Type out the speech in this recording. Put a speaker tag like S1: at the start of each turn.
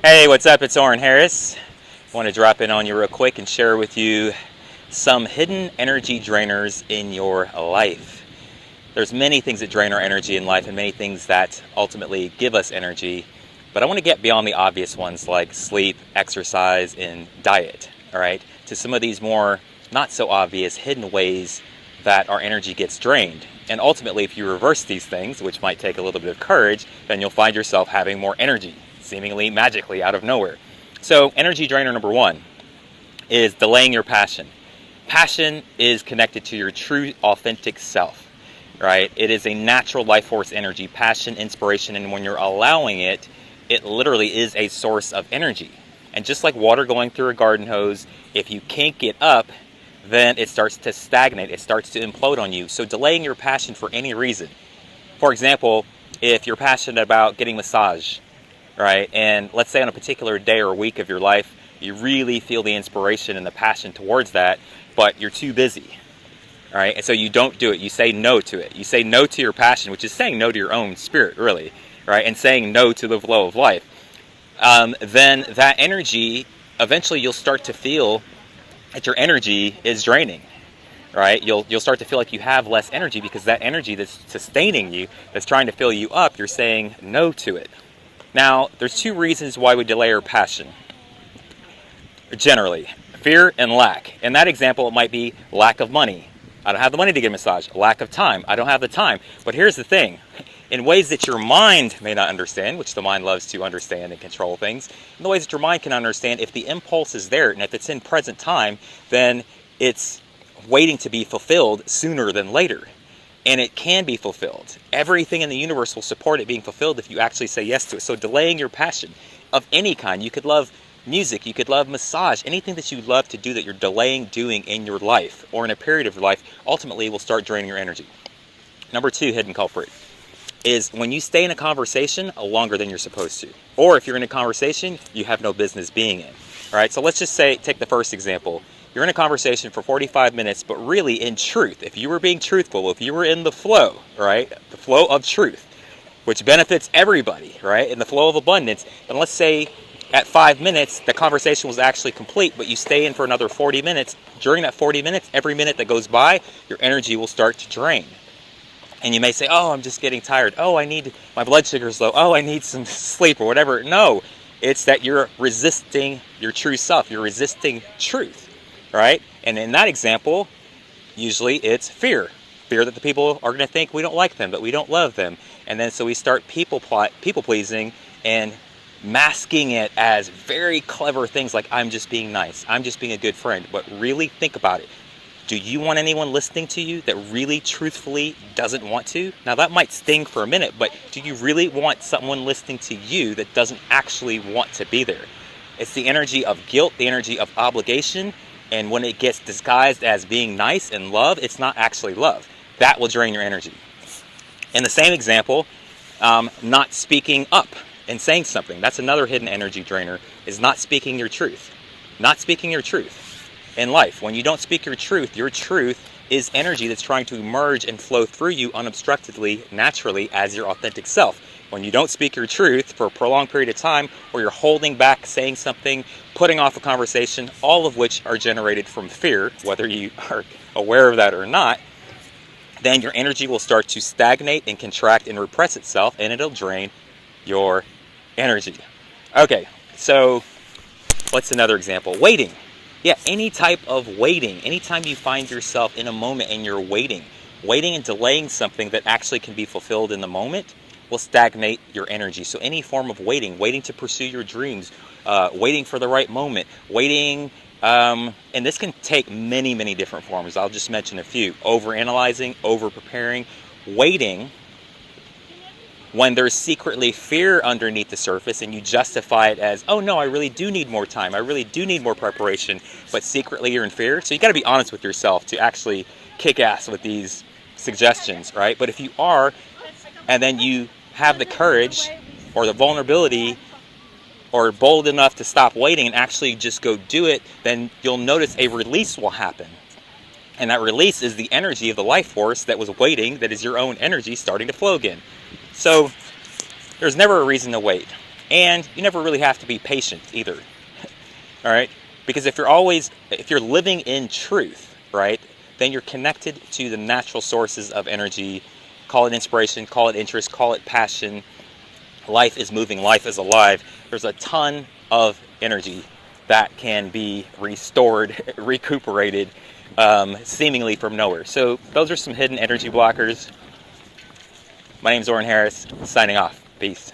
S1: Hey, what's up? It's Oren Harris. I want to drop in on you real quick and share with you some hidden energy drainers in your life. There's many things that drain our energy in life and many things that ultimately give us energy, but I want to get beyond the obvious ones like sleep, exercise, and diet, all right, to some of these more not so obvious hidden ways that our energy gets drained. And ultimately, if you reverse these things, which might take a little bit of courage, then you'll find yourself having more energy, seemingly magically out of nowhere. So energy drainer number one is delaying your passion. Passion is connected to your true authentic self, right? It is a natural life force energy, passion, inspiration, and when you're allowing it, it literally is a source of energy. And just like water going through a garden hose, if you can't get up, then it starts to stagnate, it starts to implode on you. So delaying your passion for any reason. For example, if you're passionate about getting massage, right, and let's say on a particular day or week of your life, you really feel the inspiration and the passion towards that, but you're too busy, right, and so you don't do it, you say no to it. You say no to your passion, which is saying no to your own spirit, really, right, and saying no to the flow of life. Then that energy, eventually you'll start to feel that your energy is draining, right? You'll start to feel like you have less energy because that energy that's sustaining you, that's trying to fill you up, you're saying no to it. Now, there's two reasons why we delay our passion. Generally, fear and lack. In that example, it might be lack of money. I don't have the money to get a massage. Lack of time. I don't have the time. But here's the thing. In ways that your mind may not understand, which the mind loves to understand and control things, in the ways that your mind can understand, if the impulse is there and if it's in present time, then it's waiting to be fulfilled sooner than later. And it can be fulfilled. Everything in the universe will support it being fulfilled if you actually say yes to it. So delaying your passion of any kind. You could love music, you could love massage, anything that you love to do that you're delaying doing in your life or in a period of your life, ultimately will start draining your energy. Number two hidden culprit is when you stay in a conversation longer than you're supposed to. Or if you're in a conversation you have no business being in. All right, so let's just say, take the first example. You're in a conversation for 45 minutes, but really in truth, if you were being truthful, if you were in the flow, right, the flow of truth, which benefits everybody, right, in the flow of abundance, then let's say at 5 minutes, the conversation was actually complete, but you stay in for another 40 minutes. During that 40 minutes, every minute that goes by, your energy will start to drain. And you may say, oh, I'm just getting tired. Oh, my blood sugar's low. Oh, I need some sleep or whatever. No, it's that you're resisting your true self. You're resisting truth, right? And in that example, usually it's fear. Fear that the people are going to think we don't like them, that we don't love them. And then so we start people pleasing and masking it as very clever things like I'm just being nice. I'm just being a good friend. But really think about it. Do you want anyone listening to you that really truthfully doesn't want to? Now that might sting for a minute, but do you really want someone listening to you that doesn't actually want to be there? It's the energy of guilt, the energy of obligation, and when it gets disguised as being nice and love, it's not actually love. That will drain your energy. In the same example, not speaking up and saying something. That's another hidden energy drainer, is not speaking your truth. Not speaking your truth. In life, when you don't speak your truth is energy that's trying to emerge and flow through you unobstructedly, naturally, as your authentic self. When you don't speak your truth for a prolonged period of time, or you're holding back, saying something, putting off a conversation, all of which are generated from fear, whether you are aware of that or not, then your energy will start to stagnate and contract and repress itself, and it'll drain your energy. Okay, so what's another example? Waiting. Yeah, any type of waiting, anytime you find yourself in a moment and you're waiting and delaying something that actually can be fulfilled in the moment will stagnate your energy. So any form of waiting to pursue your dreams, waiting for the right moment, waiting, and this can take many, many different forms. I'll just mention a few. Overanalyzing, over-preparing, waiting when there's secretly fear underneath the surface and you justify it as, oh no, I really do need more time, I really do need more preparation, but secretly you're in fear. So you got to be honest with yourself to actually kick ass with these suggestions, right? But if you are, and then you have the courage or the vulnerability or bold enough to stop waiting and actually just go do it, then you'll notice a release will happen. And that release is the energy of the life force that was waiting, that is your own energy starting to flow again. So there's never a reason to wait. And you never really have to be patient either. All right? Because if you're living in truth, right, then you're connected to the natural sources of energy. Call it inspiration, call it interest, call it passion. Life is moving, life is alive. There's a ton of energy that can be restored, recuperated, seemingly from nowhere. So those are some hidden energy blockers. My name's Oren Harris, signing off. Peace.